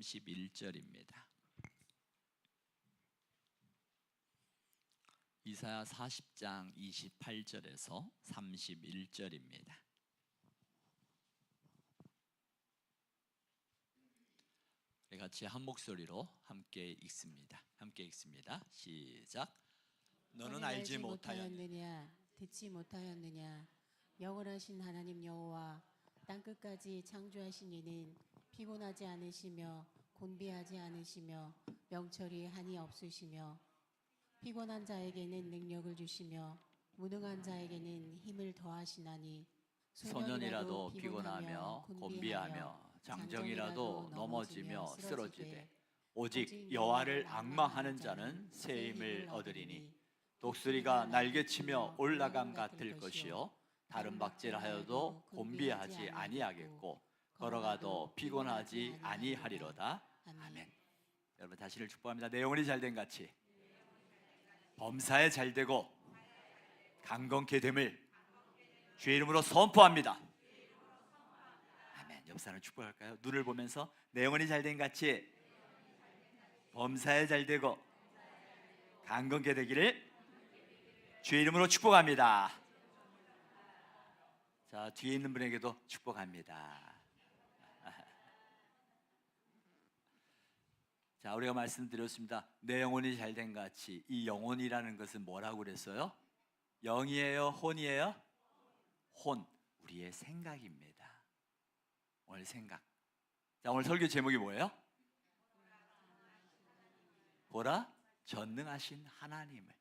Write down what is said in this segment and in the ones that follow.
31절입니다. 이사야 40장 28절에서 31절입니다. 같이 한 목소리로 함께 읽습니다. 시작. 너는 알지 못하였느냐, 듣지 못하였느냐. 영원하신 하나님 여호와 땅 끝까지 창조하신 이는 피곤하지 않으시며 곤비하지 않으시며 명철이 한이 없으시며 피곤한 자에게는 능력을 주시며 무능한 자에게는 힘을 더하시나니 소년이라도 피곤하며 곤비하며 장정이라도 넘어지며 쓰러지되 오직 여호와를 앙망하는 자는 새 힘을 얻으리니 독수리가 날개치며 올라감 같을 것이요 다른 박질하여도 곤비하지 아니하겠고 걸어가도 피곤하지 아니하리로다. 아멘. 여러분 다시를 축복합니다. 내 영혼이 잘된 같이 범사에 잘되고 강건케 됨을 주의 이름으로 선포합니다. 아멘. 옆 사람 축복할까요? 눈을 보면서 내 영혼이 잘된 같이 범사에 잘되고 강건케 되기를 주의 이름으로 축복합니다. 자, 뒤에 있는 분에게도 축복합니다. 자, 우리가 말씀드렸습니다. 내 영혼이 잘된 같이. 이 영혼이라는 것은 뭐라고 그랬어요? 영이에요? 혼이에요? 혼. 우리의 생각입니다. 오늘 생각. 자, 오늘 설교 제목이 뭐예요? 보라, 전능하신 하나님을.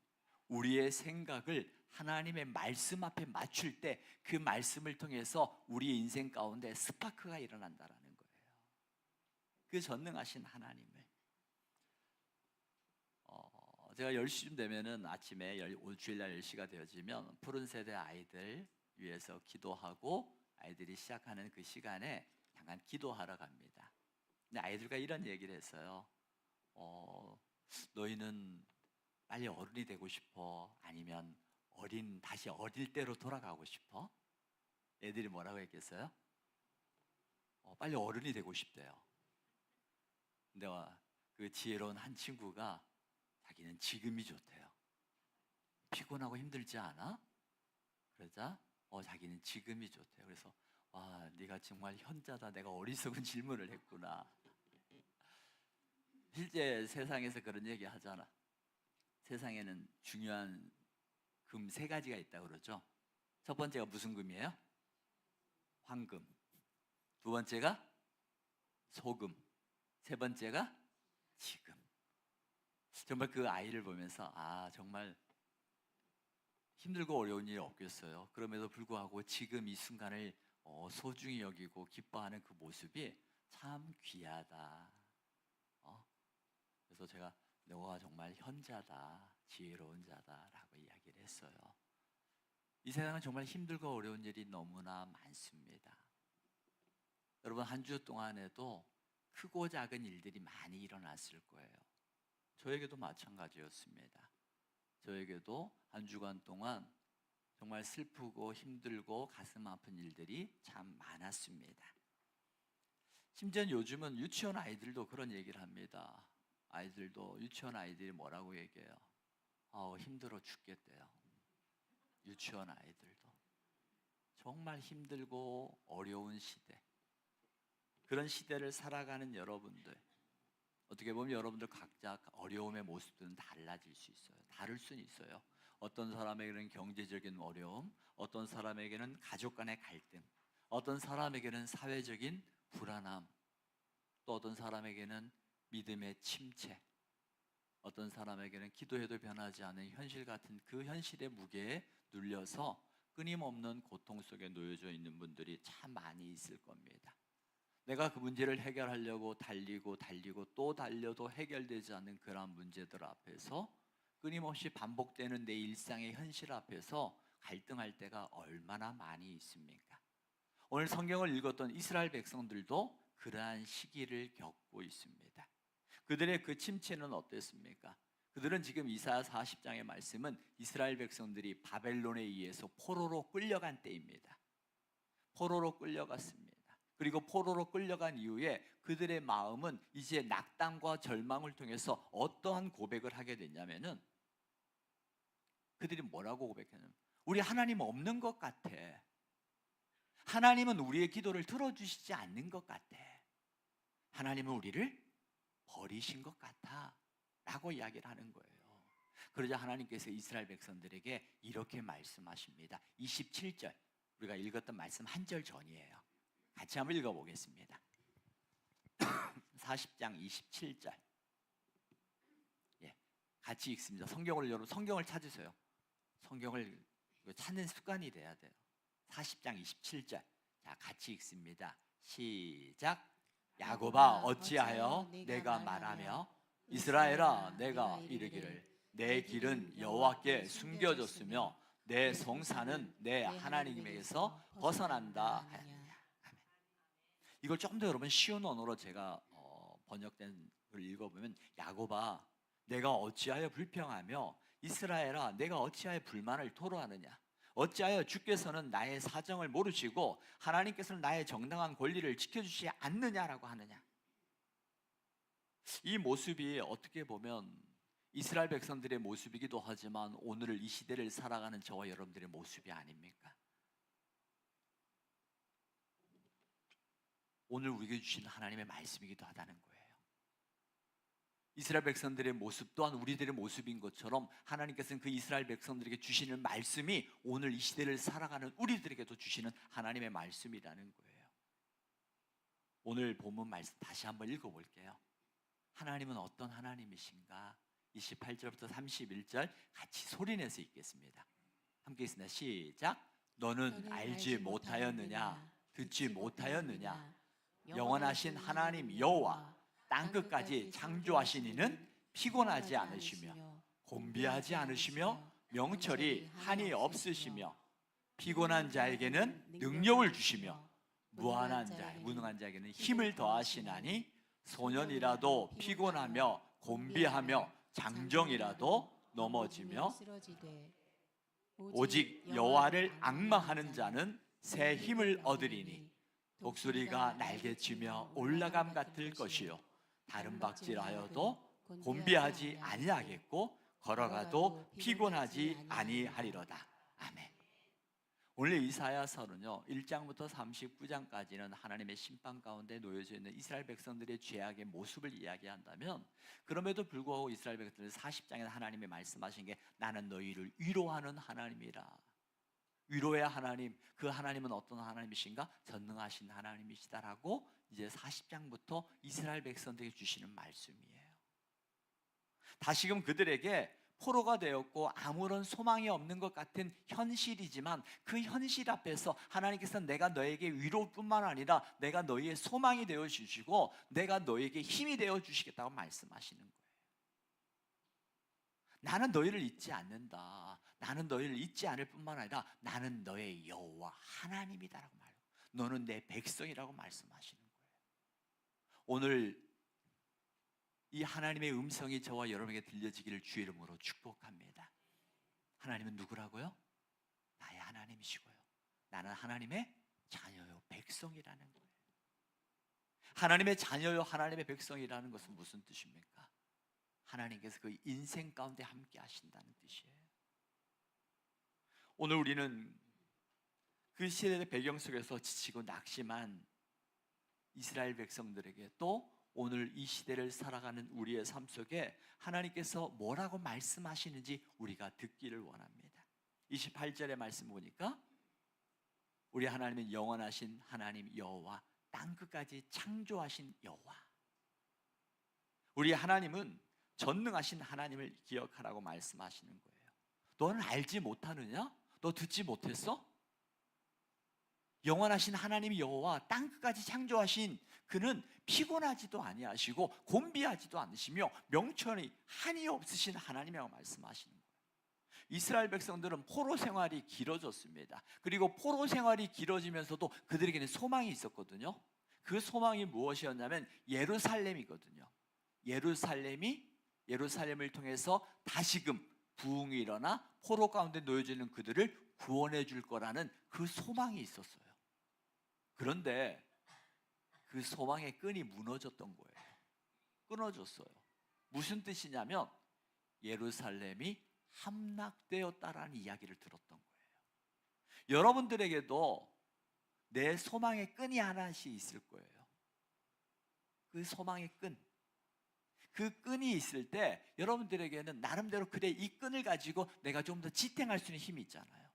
우리의 생각을 하나님의 말씀 앞에 맞출 때 그 말씀을 통해서 우리의 인생 가운데 스파크가 일어난다라는 거예요. 그 전능하신 하나님을. 제가 10시쯤 되면은 아침에 주일날 10시가 되어지면 푸른 세대 아이들 위해서 기도하고 아이들이 시작하는 그 시간에 잠깐 기도하러 갑니다. 근데 아이들과 이런 얘기를 했어요. 너희는 빨리 어른이 되고 싶어? 아니면 다시 어릴 때로 돌아가고 싶어? 애들이 뭐라고 했겠어요? 빨리 어른이 되고 싶대요. 근데 그 지혜로운 한 친구가 자기는 지금이 좋대요. 피곤하고 힘들지 않아? 그러자 자기는 지금이 좋대요. 그래서 와, 네가 정말 현자다. 내가 어리석은 질문을 했구나. 실제 세상에서 그런 얘기 하잖아. 세상에는 중요한 금 3가지가 있다고 그러죠. 첫 번째가 무슨 금이에요? 황금. 두 번째가 소금. 세 번째가 지금. 정말 그 아이를 보면서 정말 힘들고 어려운 일이 없겠어요. 그럼에도 불구하고 지금 이 순간을 소중히 여기고 기뻐하는 그 모습이 참 귀하다. 그래서 제가 너가 정말 현자다, 지혜로운 자다라고 이야기를 했어요. 이 세상은 정말 힘들고 어려운 일이 너무나 많습니다. 여러분 한 주 동안에도 크고 작은 일들이 많이 일어났을 거예요. 저에게도 마찬가지였습니다. 저에게도 한 주간 동안 정말 슬프고 힘들고 가슴 아픈 일들이 참 많았습니다. 심지어 요즘은 유치원 아이들도 그런 얘기를 합니다. 유치원 아이들이 뭐라고 얘기해요? 힘들어 죽겠대요. 유치원 아이들도 정말 힘들고 어려운 시대, 그런 시대를 살아가는 여러분들, 어떻게 보면 여러분들 각자 어려움의 모습들은 달라질 수 있어요. 다를 수는 있어요. 어떤 사람에게는 경제적인 어려움, 어떤 사람에게는 가족 간의 갈등, 어떤 사람에게는 사회적인 불안함, 또 어떤 사람에게는 믿음의 침체, 어떤 사람에게는 기도해도 변하지 않은 현실 같은 그 현실의 무게에 눌려서 끊임없는 고통 속에 놓여져 있는 분들이 참 많이 있을 겁니다. 내가 그 문제를 해결하려고 달리고 또 달려도 해결되지 않는 그러한 문제들 앞에서 끊임없이 반복되는 내 일상의 현실 앞에서 갈등할 때가 얼마나 많이 있습니까? 오늘 성경을 읽었던 이스라엘 백성들도 그러한 시기를 겪고 있습니다. 그들의 그 침체는 어땠습니까? 그들은 지금 이사야 40장의 말씀은 이스라엘 백성들이 바벨론에 의해서 포로로 끌려간 때입니다. 포로로 끌려갔습니다. 그리고 포로로 끌려간 이후에 그들의 마음은 이제 낙담과 절망을 통해서 어떠한 고백을 하게 됐냐면은, 그들이 뭐라고 고백했냐면, 우리 하나님 없는 것 같아. 하나님은 우리의 기도를 들어주시지 않는 것 같아. 하나님은 우리를 버리신 것 같아 라고 이야기를 하는 거예요. 그러자 하나님께서 이스라엘 백성들에게 이렇게 말씀하십니다. 27절, 우리가 읽었던 말씀 한 절 전이에요. 같이 한번 읽어보겠습니다. 40장 27절. 예, 같이 읽습니다. 여러분 성경을 찾으세요. 성경을 찾는 습관이 돼야 돼요. 40장 27절. 자, 같이 읽습니다. 시작. 야곱아, 어찌하여 내가 말하며 이스라엘아, 내가 이르기를 내 길은 여호와께 숨겨졌으며 내 성사는 내 하나님에게서 벗어난다 하였느냐. 아멘. 이걸 조금 더 여러분 쉬운 언어로 제가 번역된 걸 읽어보면, 야곱아, 내가 어찌하여 불평하며 이스라엘아, 내가 어찌하여 불만을 토로하느냐. 어찌하여 주께서는 나의 사정을 모르시고 하나님께서는 나의 정당한 권리를 지켜주시지 않느냐라고 하느냐. 이 모습이 어떻게 보면 이스라엘 백성들의 모습이기도 하지만 오늘 이 시대를 살아가는 저와 여러분들의 모습이 아닙니까? 오늘 우리에게 주신 하나님의 말씀이기도 하다는 거예요. 이스라엘 백성들의 모습 또한 우리들의 모습인 것처럼 하나님께서는 그 이스라엘 백성들에게 주시는 말씀이 오늘 이 시대를 살아가는 우리들에게도 주시는 하나님의 말씀이라는 거예요. 오늘 본문 말씀 다시 한번 읽어볼게요. 하나님은 어떤 하나님이신가? 28절부터 31절 같이 소리내서 읽겠습니다. 함께 있습니다. 시작. 너는 알지 못하였느냐? 듣지 못하였느냐? 영원하신 하나님 여호와 땅끝까지 창조하신 이는 피곤하지 않으시며 곤비하지 않으시며 명철이 한이 없으시며 피곤한 자에게는 능력을 주시며 무능한 자에게는 힘을 더하시나니 소년이라도 피곤하며 곤비하며 장정이라도 넘어지며 오직 여호와를 앙망하는 자는 새 힘을 얻으리니 독수리가 날개치며 올라감 같을 것이요 다른 박질하여도 곤비하지 아니하겠고 걸어가도 피곤하지 아니하리로다. 아멘. 오늘 이사야서는요 1장부터 39장까지는 하나님의 심판 가운데 놓여져 있는 이스라엘 백성들의 죄악의 모습을 이야기한다면, 그럼에도 불구하고 이스라엘 백성들 40장에 하나님이 말씀하신 게 나는 너희를 위로하는 하나님이라. 위로의 하나님, 그 하나님은 어떤 하나님이신가? 전능하신 하나님이시다라고 이제 40장부터 이스라엘 백성들에게 주시는 말씀이에요. 다시금 그들에게 포로가 되었고 아무런 소망이 없는 것 같은 현실이지만 그 현실 앞에서 하나님께서는 내가 너에게 위로뿐만 아니라 내가 너희의 소망이 되어 주시고 내가 너에게 힘이 되어 주시겠다고 말씀하시는 거예요. 나는 너희를 잊지 않는다. 나는 너희를 잊지 않을 뿐만 아니라 나는 너의 여호와 하나님이다라고 말해요. 너는 내 백성이라고 말씀하시는 거예요. 오늘 이 하나님의 음성이 저와 여러분에게 들려지기를 주의 이름으로 축복합니다. 하나님은 누구라고요? 나의 하나님이시고요. 나는 하나님의 자녀요 백성이라는 거예요. 하나님의 자녀요 하나님의 백성이라는 것은 무슨 뜻입니까? 하나님께서 그 인생 가운데 함께 하신다는 뜻이에요. 오늘 우리는 그 시대의 배경 속에서 지치고 낙심한 이스라엘 백성들에게 또 오늘 이 시대를 살아가는 우리의 삶 속에 하나님께서 뭐라고 말씀하시는지 우리가 듣기를 원합니다. 28절의 말씀 보니까 우리 하나님은 영원하신 하나님 여호와 땅끝까지 창조하신 여호와. 우리 하나님은 전능하신 하나님을 기억하라고 말씀하시는 거예요. 너는 알지 못하느냐? 너 듣지 못했어? 영원하신 하나님 여호와 땅끝까지 창조하신 그는 피곤하지도 아니하시고 곤비하지도 않으시며 명철이 한이 없으신 하나님이라고 말씀하시는 거예요. 이스라엘 백성들은 포로 생활이 길어졌습니다. 그리고 포로 생활이 길어지면서도 그들에게는 소망이 있었거든요. 그 소망이 무엇이었냐면 예루살렘이거든요. 예루살렘을 통해서 다시금 부흥이 일어나 포로 가운데 놓여져 있는 그들을 구원해 줄 거라는 그 소망이 있었어요. 그런데 그 소망의 끈이 무너졌던 거예요. 끊어졌어요. 무슨 뜻이냐면 예루살렘이 함락되었다라는 이야기를 들었던 거예요. 여러분들에게도 내 소망의 끈이 하나씩 있을 거예요. 그 소망의 끈, 그 끈이 있을 때 여러분들에게는 나름대로 그래 이 끈을 가지고 내가 좀 더 지탱할 수 있는 힘이 있잖아요.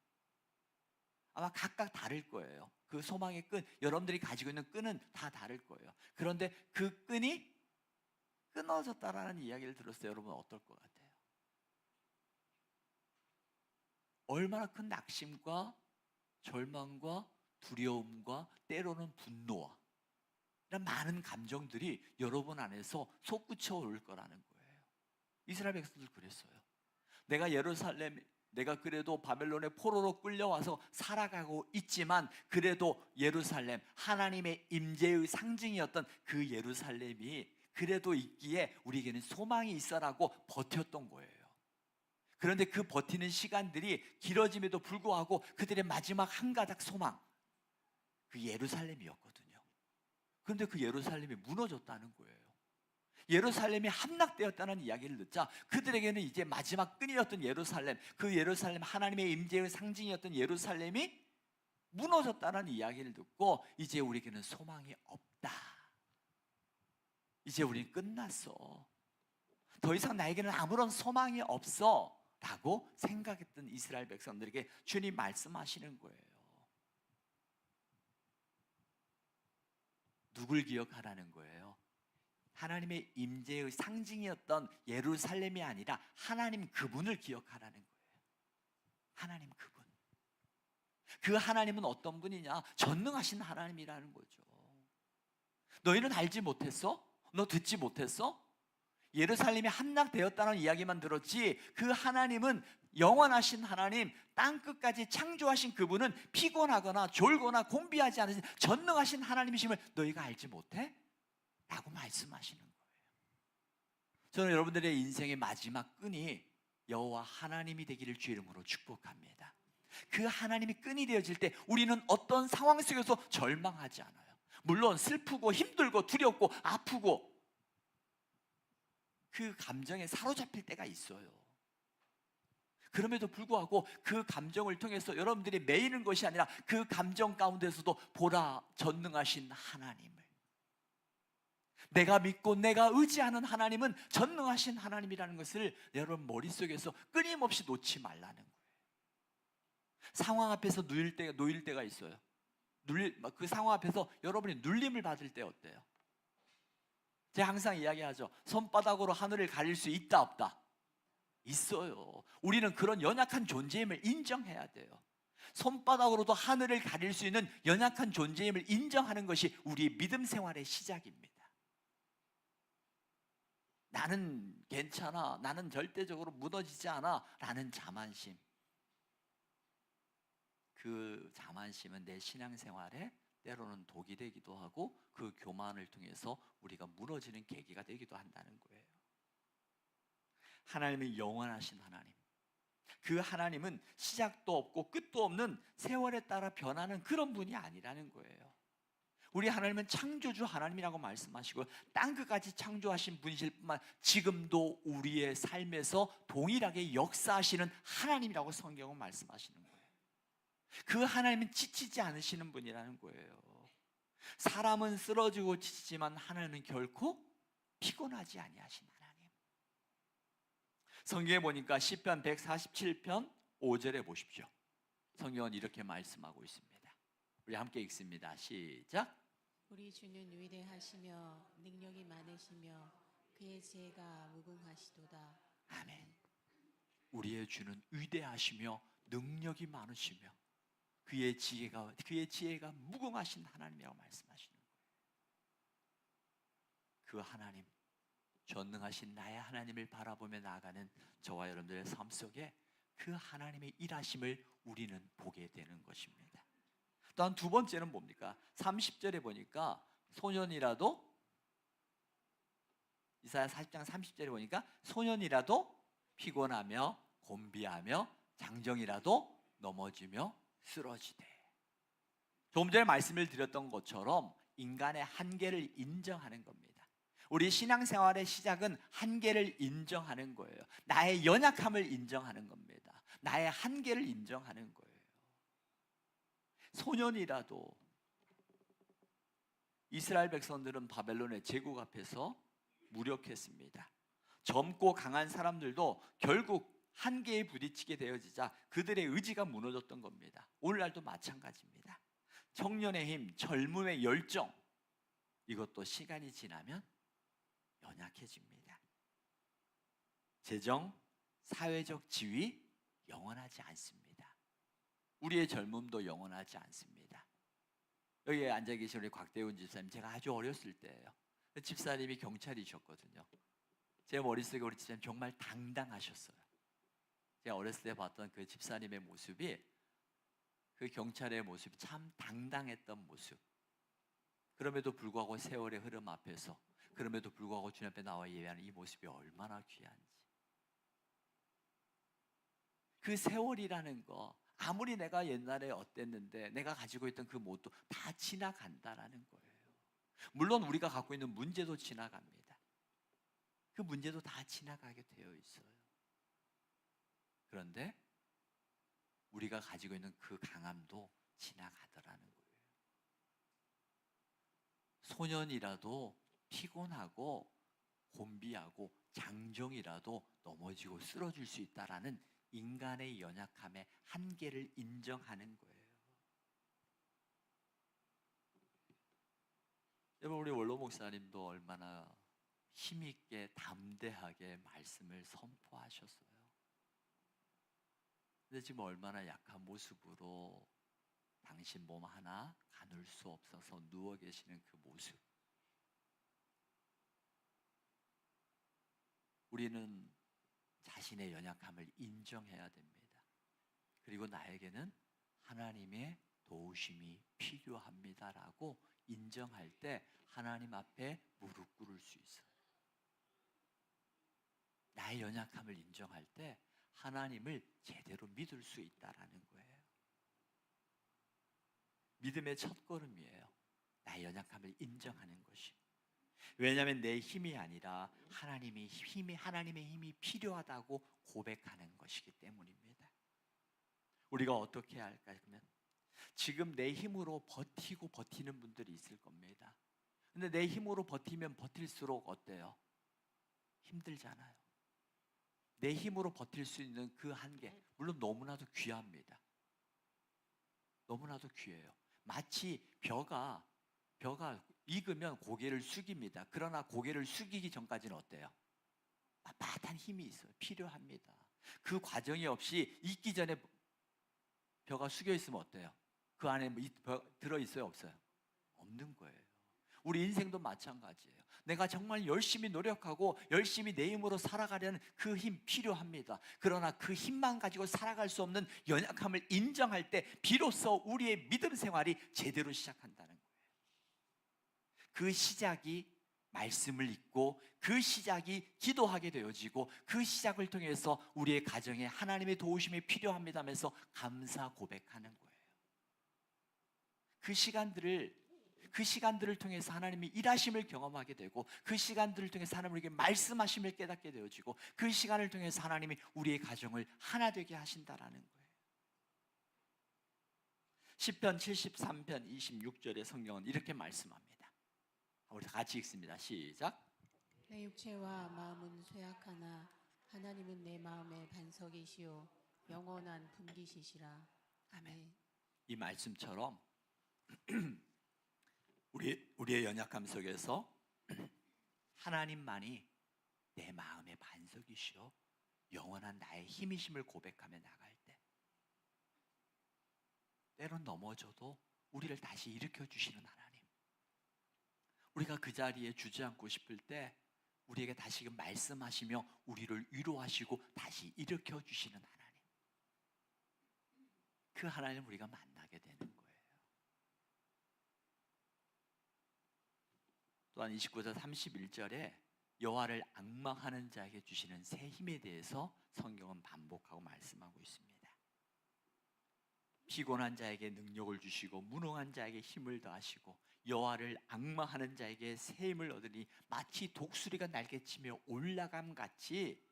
아마 각각 다를 거예요. 그 소망의 끈, 여러분들이 가지고 있는 끈은 다 다를 거예요. 그런데 그 끈이 끊어졌다라는 이야기를 들었어요. 여러분 어떨 것 같아요? 얼마나 큰 낙심과 절망과 두려움과 때로는 분노와 이런 많은 감정들이 여러분 안에서 솟구쳐 올 거라는 거예요. 이스라엘 백성들 그랬어요. 내가 그래도 바벨론의 포로로 끌려와서 살아가고 있지만 그래도 예루살렘, 하나님의 임재의 상징이었던 그 예루살렘이 그래도 있기에 우리에게는 소망이 있어라고 버텼던 거예요. 그런데 그 버티는 시간들이 길어짐에도 불구하고 그들의 마지막 한 가닥 소망, 그 예루살렘이었거든요. 그런데 그 예루살렘이 무너졌다는 거예요. 예루살렘이 함락되었다는 이야기를 듣자 그들에게는 이제 마지막 끈이었던 예루살렘, 그 예루살렘, 하나님의 임재의 상징이었던 예루살렘이 무너졌다는 이야기를 듣고 이제 우리에게는 소망이 없다. 이제 우리는 끝났어. 더 이상 나에게는 아무런 소망이 없어 라고 생각했던 이스라엘 백성들에게 주님 말씀하시는 거예요. 누굴 기억하라는 거예요? 하나님의 임재의 상징이었던 예루살렘이 아니라 하나님 그분을 기억하라는 거예요. 하나님 그분. 그 하나님은 어떤 분이냐? 전능하신 하나님이라는 거죠. 너희는 알지 못했어? 너 듣지 못했어? 예루살렘이 함락되었다는 이야기만 들었지 그 하나님은 영원하신 하나님, 땅끝까지 창조하신 그분은 피곤하거나 졸거나 곤비하지 않으신 전능하신 하나님이심을 너희가 알지 못해? 라고 말씀하시는 거예요. 저는 여러분들의 인생의 마지막 끈이 여호와 하나님이 되기를 주 이름으로 축복합니다. 그 하나님이 끈이 되어질 때 우리는 어떤 상황 속에서 절망하지 않아요. 물론 슬프고 힘들고 두렵고 아프고 그 감정에 사로잡힐 때가 있어요. 그럼에도 불구하고 그 감정을 통해서 여러분들이 매이는 것이 아니라 그 감정 가운데서도 보라 전능하신 하나님을, 내가 믿고 내가 의지하는 하나님은 전능하신 하나님이라는 것을 여러분 머릿속에서 끊임없이 놓지 말라는 거예요. 상황 앞에서 놓일 때가 있어요. 그 상황 앞에서 여러분이 눌림을 받을 때 어때요? 제가 항상 이야기하죠. 손바닥으로 하늘을 가릴 수 있다 없다? 있어요. 우리는 그런 연약한 존재임을 인정해야 돼요. 손바닥으로도 하늘을 가릴 수 있는 연약한 존재임을 인정하는 것이 우리 믿음 생활의 시작입니다. 나는 괜찮아, 나는 절대적으로 무너지지 않아 라는 자만심, 그 자만심은 내 신앙생활에 때로는 독이 되기도 하고 그 교만을 통해서 우리가 무너지는 계기가 되기도 한다는 거예요. 하나님은 영원하신 하나님, 그 하나님은 시작도 없고 끝도 없는 세월에 따라 변하는 그런 분이 아니라는 거예요. 우리 하나님은 창조주 하나님이라고 말씀하시고 땅끝까지 창조하신 분이실 뿐만 지금도 우리의 삶에서 동일하게 역사하시는 하나님이라고 성경은 말씀하시는 거예요. 그 하나님은 지치지 않으시는 분이라는 거예요. 사람은 쓰러지고 지치지만 하나님은 결코 피곤하지 아니하신 하나님. 성경에 보니까 시편 147편 5절에 보십시오. 성경은 이렇게 말씀하고 있습니다. 우리 함께 읽습니다. 시작. 우리 주는 위대하시며 능력이 많으시며 그의 지혜가 무궁하시도다. 아멘. 우리의 주는 위대하시며 능력이 많으시며 그의 지혜가 무궁하신 하나님이라고 말씀하시는 거예요. 그 하나님, 전능하신 나의 하나님을 바라보며 나아가는 저와 여러분들의 삶 속에 그 하나님의 일하심을 우리는 보게 되는 것입니다. 또한 두 번째는 뭡니까? 30절에 보니까 소년이라도, 이사야 40장 30절에 보니까 소년이라도 피곤하며 곤비하며 장정이라도 넘어지며 쓰러지되, 조금 전에 말씀을 드렸던 것처럼 인간의 한계를 인정하는 겁니다. 우리 신앙생활의 시작은 한계를 인정하는 거예요. 나의 연약함을 인정하는 겁니다. 나의 한계를 인정하는 거예요. 소년이라도 이스라엘 백성들은 바벨론의 제국 앞에서 무력했습니다. 젊고 강한 사람들도 결국 한계에 부딪히게 되어지자 그들의 의지가 무너졌던 겁니다. 오늘날도 마찬가지입니다. 청년의 힘, 젊음의 열정, 이것도 시간이 지나면 연약해집니다. 재정, 사회적 지위 영원하지 않습니다. 우리의 젊음도 영원하지 않습니다. 여기에 앉아 계신 우리 곽대훈 집사님, 제가 아주 어렸을 때예요. 집사님이 경찰이셨거든요. 제 머릿속에 우리 집사님 정말 당당하셨어요. 제가 어렸을 때 봤던 그 집사님의 모습이, 그 경찰의 모습이 참 당당했던 모습. 그럼에도 불구하고 세월의 흐름 앞에서, 그럼에도 불구하고 주님 앞에 나와 예배하는 이 모습이 얼마나 귀한지. 그 세월이라는 거, 아무리 내가 옛날에 어땠는데 내가 가지고 있던 그 모습도 다 지나간다라는 거예요. 물론 우리가 갖고 있는 문제도 지나갑니다. 그 문제도 다 지나가게 되어 있어요. 그런데 우리가 가지고 있는 그 강함도 지나가더라는 거예요. 소년이라도 피곤하고 곤비하고 장정이라도 넘어지고 쓰러질 수 있다라는 인간의 연약함의 한계를 인정하는 거예요. 여러분, 우리 원로 목사님도 얼마나 힘있게 담대하게 말씀을 선포하셨어요. 근데 지금 얼마나 약한 모습으로 당신 몸 하나 가눌 수 없어서 누워 계시는 그 모습. 우리는 자신의 연약함을 인정해야 됩니다. 그리고 나에게는 하나님의 도우심이 필요합니다라고 인정할 때 하나님 앞에 무릎 꿇을 수 있어요. 나의 연약함을 인정할 때 하나님을 제대로 믿을 수 있다라는 거예요. 믿음의 첫걸음이에요. 나의 연약함을 인정하는 것이. 왜냐하면 내 힘이 아니라 하나님의 힘이 필요하다고 고백하는 것이기 때문입니다. 우리가 어떻게 해야 할까요? 그러면 지금 내 힘으로 버티는 분들이 있을 겁니다. 근데 내 힘으로 버티면 버틸수록 어때요? 힘들잖아요. 내 힘으로 버틸 수 있는 그 한계, 물론 너무나도 귀합니다. 너무나도 귀해요. 마치 벼가 익으면 고개를 숙입니다. 그러나 고개를 숙이기 전까지는 어때요? 빳빳한 힘이 있어요. 필요합니다. 그 과정이 없이 익기 전에 벼가 숙여 있으면 어때요? 그 안에 들어있어요? 없어요? 없는 거예요. 우리 인생도 마찬가지예요. 내가 정말 열심히 노력하고 열심히 내 힘으로 살아가려는 그 힘 필요합니다. 그러나 그 힘만 가지고 살아갈 수 없는 연약함을 인정할 때 비로소 우리의 믿음 생활이 제대로 시작한다는 거예요. 그 시작이 말씀을 읽고, 그 시작이 기도하게 되어지고, 그 시작을 통해서 우리의 가정에 하나님의 도우심이 필요합니다면서 감사 고백하는 거예요. 그 시간들을 통해서 하나님이 일하심을 경험하게 되고, 그 시간들을 통해서 하나님 우리에게 말씀하심을 깨닫게 되어지고, 그 시간을 통해서 하나님이 우리의 가정을 하나 되게 하신다라는 거예요. 시편 73편 26절의 성경은 이렇게 말씀합니다. 우리 다 같이 읽습니다. 시작. 내 육체와 마음은 쇠약하나 하나님은 내 마음의 반석이시요 영원한 분기시시라. 아멘. 이 말씀처럼 우리의 연약함 속에서 하나님만이 내 마음의 반석이시요 영원한 나의 힘이심을 고백하며 나갈 때, 때론 넘어져도 우리를 다시 일으켜 주시는 하나님, 우리가 그 자리에 주저앉고 싶을 때 우리에게 다시금 말씀하시며 우리를 위로하시고 다시 일으켜 주시는 하나님, 그 하나님을 우리가 만나게 되는 거예요. 또한 29절 31절에 여호와를 앙망하는 자에게 주시는 새 힘에 대해서 성경은 반복하고 말씀하고 있습니다. 피곤한 자에게 능력을 주시고 무능한 자에게 힘을 더하시고 여호와를 앙망하는 자에게 새 힘을 얻으니 마치 독수리가 날개치며 올라감 같이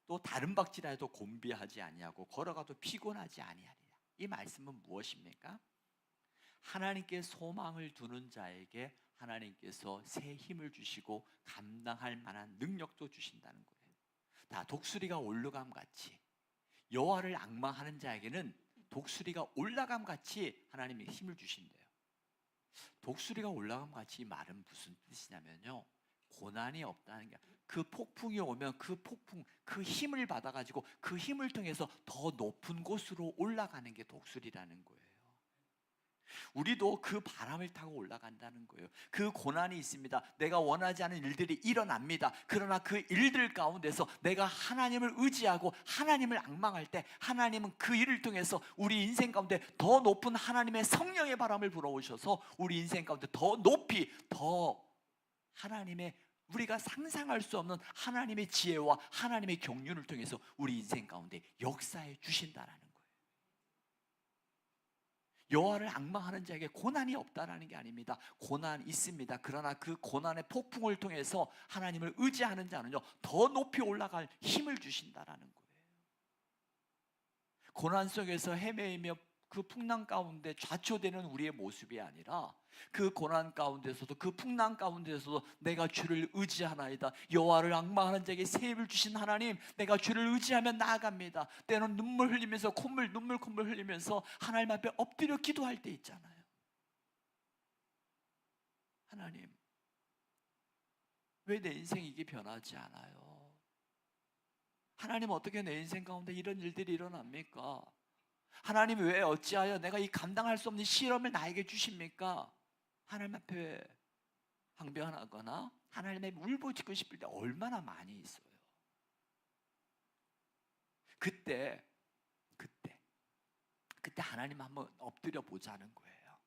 또 다른 박질하여도 곤비하지 아니하고 걸어가도 피곤하지 아니하리라. 이 말씀은 무엇입니까? 하나님께 소망을 두는 자에게 하나님께서 새 힘을 주시고 감당할 만한 능력도 주신다는 거예요. 다 독수리가 올라감 같이 여호와를 앙망하는 자에게는 독수리가 올라감 같이 하나님이 힘을 주신대요. 독수리가 올라감 같이 이 말은 무슨 뜻이냐면요, 고난이 없다는 게, 그 폭풍이 오면 그 폭풍, 그 힘을 받아가지고 그 힘을 통해서 더 높은 곳으로 올라가는 게 독수리라는 거예요. 우리도 그 바람을 타고 올라간다는 거예요. 그 고난이 있습니다. 내가 원하지 않은 일들이 일어납니다. 그러나 그 일들 가운데서 내가 하나님을 의지하고 하나님을 앙망할 때 하나님은 그 일을 통해서 우리 인생 가운데 더 높은 하나님의 성령의 바람을 불어오셔서 우리 인생 가운데 더 높이, 더 하나님의, 우리가 상상할 수 없는 하나님의 지혜와 하나님의 경륜을 통해서 우리 인생 가운데 역사해 주신다라는 거예요. 여호와를 앙망하는 자에게 고난이 없다라는 게 아닙니다. 고난 있습니다. 그러나 그 고난의 폭풍을 통해서 하나님을 의지하는 자는요, 더 높이 올라갈 힘을 주신다라는 거예요. 고난 속에서 헤매이며 그 풍랑 가운데 좌초되는 우리의 모습이 아니라 그 고난 가운데서도, 그 풍랑 가운데서도 내가 주를 의지하나이다, 여호와를 앙망하는 자에게 새 힘을 주신 하나님, 내가 주를 의지하며 나아갑니다. 때로는 눈물 흘리면서 눈물 흘리면서 하나님 앞에 엎드려 기도할 때 있잖아요. 하나님, 왜 내 인생이 이게 변하지 않아요? 하나님, 어떻게 내 인생 가운데 이런 일들이 일어납니까? 하나님, 왜 어찌하여 내가 이 감당할 수 없는 시험을 나에게 주십니까? 하나님 앞에 항변하거나 하나님의 울부짖고 싶을 때 얼마나 많이 있어요. 그때 하나님 한번 엎드려 보자는 거예요.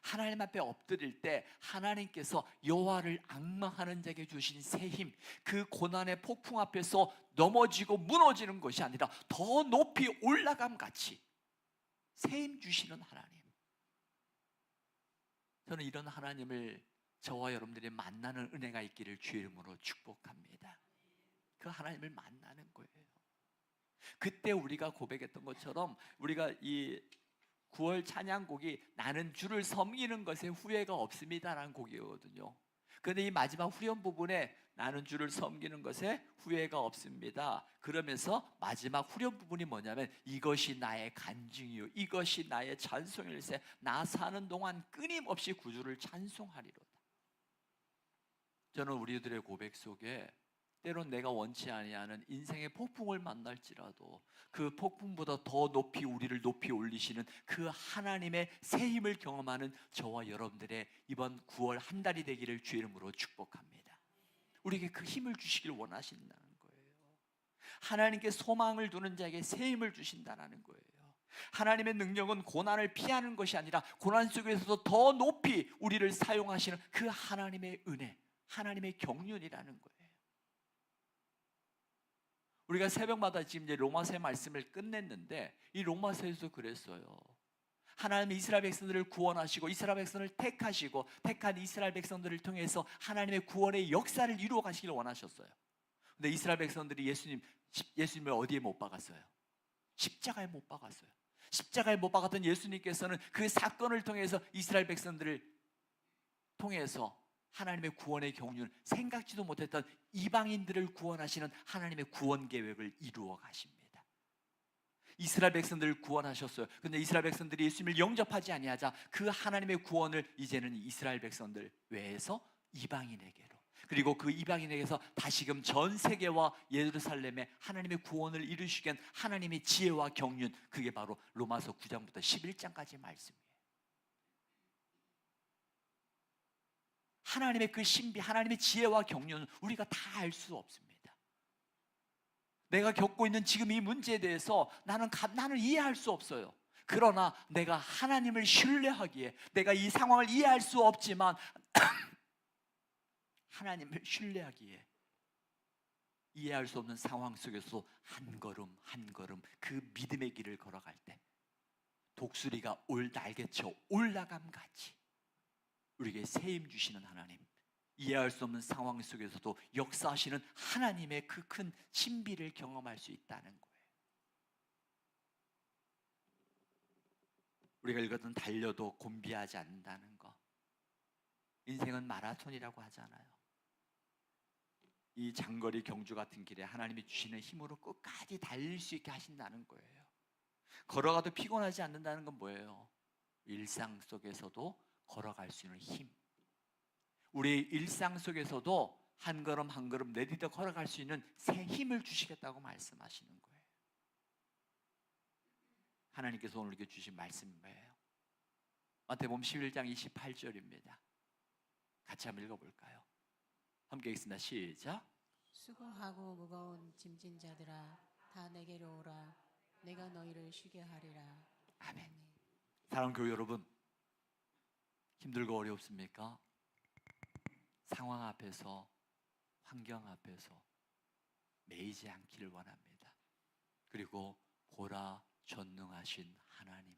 하나님 앞에 엎드릴 때 하나님께서 여호와를 앙망하는 자에게 주신 새 힘, 그 고난의 폭풍 앞에서 넘어지고 무너지는 것이 아니라 더 높이 올라감 같이 새 힘 주시는 하나님. 저는 이런 하나님을 저와 여러분들이 만나는 은혜가 있기를 주의 이름으로 축복합니다. 그 하나님을 만나는 거예요. 그때 우리가 고백했던 것처럼, 우리가 이 9월 찬양곡이 나는 주를 섬기는 것에 후회가 없습니다라는 곡이거든요. 그런데 이 마지막 후렴 부분에 나는 주를 섬기는 것에 후회가 없습니다, 그러면서 마지막 후렴 부분이 뭐냐면 이것이 나의 간증이요 이것이 나의 찬송일세, 나 사는 동안 끊임없이 구주를 찬송하리로다. 저는 우리들의 고백 속에 때론 내가 원치 아니하는 인생의 폭풍을 만날지라도 그 폭풍보다 더 높이 우리를 높이 올리시는 그 하나님의 새 힘을 경험하는 저와 여러분들의 이번 9월 한 달이 되기를 주의 이름으로 축복합니다. 우리에게 그 힘을 주시길 원하신다는 거예요. 하나님께 소망을 두는 자에게 새 힘을 주신다는 거예요. 하나님의 능력은 고난을 피하는 것이 아니라 고난 속에서도 더 높이 우리를 사용하시는 그 하나님의 은혜, 하나님의 경륜이라는 거예요. 우리가 새벽마다 지금 이제 로마서 말씀을 끝냈는데 이 로마서에서 그랬어요. 하나님이 이스라엘 백성들을 구원하시고 이스라엘 백성을 택하시고 택한 이스라엘 백성들을 통해서 하나님의 구원의 역사를 이루어 가시기를 원하셨어요. 근데 이스라엘 백성들이 예수님을 어디에 못 박았어요? 십자가에 못 박았어요. 십자가에 못 박았던 예수님께서는 그 사건을 통해서 이스라엘 백성들을 통해서 하나님의 구원의 경륜, 생각지도 못했던 이방인들을 구원하시는 하나님의 구원 계획을 이루어 가십니다. 이스라엘 백성들을 구원하셨어요. 그런데 이스라엘 백성들이 예수님을 영접하지 아니하자 그 하나님의 구원을 이제는 이스라엘 백성들 외에서 이방인에게로, 그리고 그 이방인에게서 다시금 전 세계와 예루살렘에 하나님의 구원을 이루시기 위한 하나님의 지혜와 경륜, 그게 바로 로마서 9장부터 11장까지의 말씀이에요. 하나님의 그 신비, 하나님의 지혜와 경륜은 우리가 다 알 수 없습니다. 내가 겪고 있는 지금 이 문제에 대해서 나는 이해할 수 없어요. 그러나 내가 하나님을 신뢰하기에, 내가 이 상황을 이해할 수 없지만 하나님을 신뢰하기에 이해할 수 없는 상황 속에서 한 걸음 한 걸음 그 믿음의 길을 걸어갈 때 독수리가 날개쳐 올라감 같이 우리에게 세임 주시는 하나님, 이해할 수 없는 상황 속에서도 역사하시는 하나님의 그 큰 신비를 경험할 수 있다는 거예요. 우리가 읽었던 달려도 곤비하지 않는다는 거, 인생은 마라톤이라고 하잖아요. 이 장거리 경주 같은 길에 하나님이 주시는 힘으로 끝까지 달릴 수 있게 하신다는 거예요. 걸어가도 피곤하지 않는다는 건 뭐예요? 일상 속에서도 걸어갈 수 있는 힘, 우리 일상 속에서도 한 걸음 한 걸음 내디뎌 걸어갈 수 있는 새 힘을 주시겠다고 말씀하시는 거예요. 하나님께서 오늘 이렇게 주신 말씀이 뭐예요? 마태복음 11장 28절입니다. 같이 한번 읽어볼까요? 함께 읽습니다. 시작. 수고하고 무거운 짐진 자들아 다 내게로 오라. 내가 너희를 쉬게 하리라. 아멘. 사랑하는 교회 여러분, 힘들고 어렵습니까? 상황 앞에서, 환경 앞에서 매이지 않기를 원합니다. 그리고 보라 전능하신 하나님을,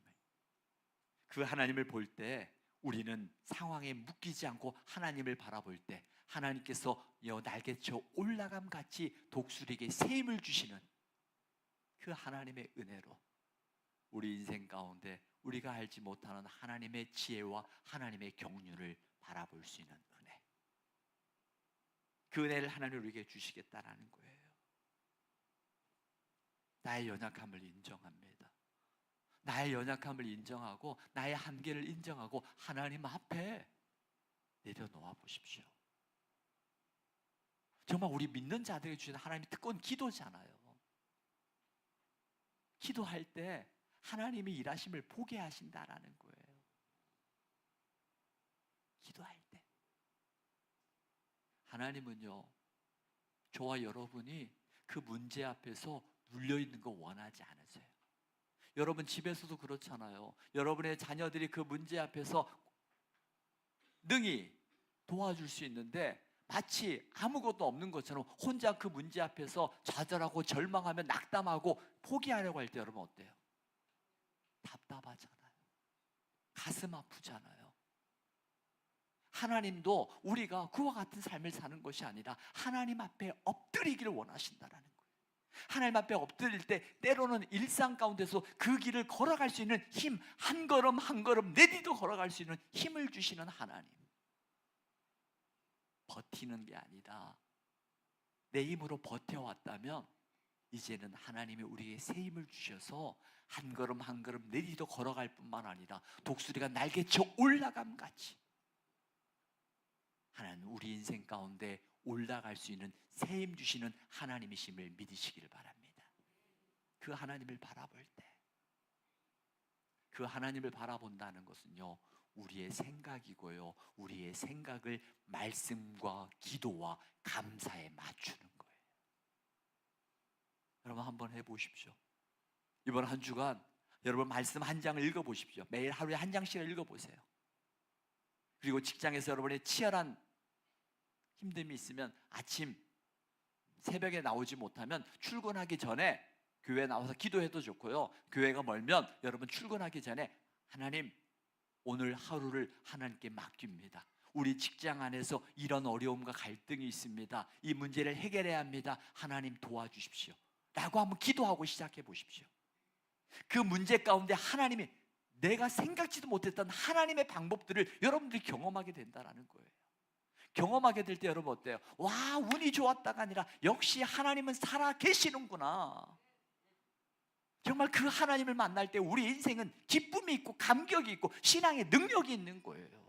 그 하나님을 볼 때 우리는 상황에 묶이지 않고 하나님을 바라볼 때 하나님께서 날개쳐 올라감 같이 독수리에게 새 힘을 주시는 그 하나님의 은혜로 우리 인생 가운데 우리가 알지 못하는 하나님의 지혜와 하나님의 경륜을 바라볼 수 있는 은혜, 그 은혜를 하나님 우리에게 주시겠다라는 거예요. 나의 연약함을 인정합니다. 나의 연약함을 인정하고 나의 한계를 인정하고 하나님 앞에 내려놓아 보십시오. 정말 우리 믿는 자들에게 주시는 하나님의 특권 기도잖아요. 기도할 때 하나님이 일하심을 보게 하신다라는 거예요. 기도할 때 하나님은요, 저와 여러분이 그 문제 앞에서 눌려있는 거 원하지 않으세요. 여러분 집에서도 그렇잖아요. 여러분의 자녀들이 그 문제 앞에서 능히 도와줄 수 있는데 마치 아무것도 없는 것처럼 혼자 그 문제 앞에서 좌절하고 절망하며 낙담하고 포기하려고 할 때 여러분 어때요? 답답하잖아요. 가슴 아프잖아요. 하나님도 우리가 그와 같은 삶을 사는 것이 아니라 하나님 앞에 엎드리기를 원하신다라는 거예요. 하나님 앞에 엎드릴 때 때로는 일상 가운데서 그 길을 걸어갈 수 있는 힘, 한 걸음 한 걸음 내디도 걸어갈 수 있는 힘을 주시는 하나님. 버티는 게 아니다. 내 힘으로 버텨왔다면 이제는 하나님이 우리에게 새 힘을 주셔서 한 걸음 한 걸음 내디도 걸어갈 뿐만 아니라 독수리가 날개쳐 올라감 같이 하나님 우리 인생 가운데 올라갈 수 있는 새 힘 주시는 하나님이심을 믿으시기를 바랍니다. 그 하나님을 바라볼 때, 그 하나님을 바라본다는 것은요, 우리의 생각이고요, 우리의 생각을 말씀과 기도와 감사에 맞추는 거예요. 여러분 한번 해보십시오. 이번 한 주간 여러분 말씀 한 장을 읽어보십시오. 매일 하루에 한 장씩을 읽어보세요. 그리고 직장에서 여러분의 치열한 힘듦이 있으면 아침 새벽에 나오지 못하면 출근하기 전에 교회에 나와서 기도해도 좋고요, 교회가 멀면 여러분 출근하기 전에 하나님 오늘 하루를 하나님께 맡깁니다. 우리 직장 안에서 이런 어려움과 갈등이 있습니다. 이 문제를 해결해야 합니다. 하나님 도와주십시오 라고 한번 기도하고 시작해 보십시오. 그 문제 가운데 하나님이 내가 생각지도 못했던 하나님의 방법들을 여러분들이 경험하게 된다는 거예요. 경험하게 될 때 여러분 어때요? 와, 운이 좋았다가 아니라 역시 하나님은 살아 계시는구나. 정말 그 하나님을 만날 때 우리 인생은 기쁨이 있고 감격이 있고 신앙의 능력이 있는 거예요.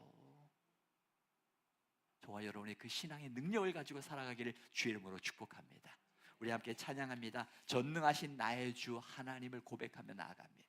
저와 여러분의 그 신앙의 능력을 가지고 살아가기를 주의 이름으로 축복합니다. 우리 함께 찬양합니다. 전능하신 나의 주 하나님을 고백하며 나아갑니다.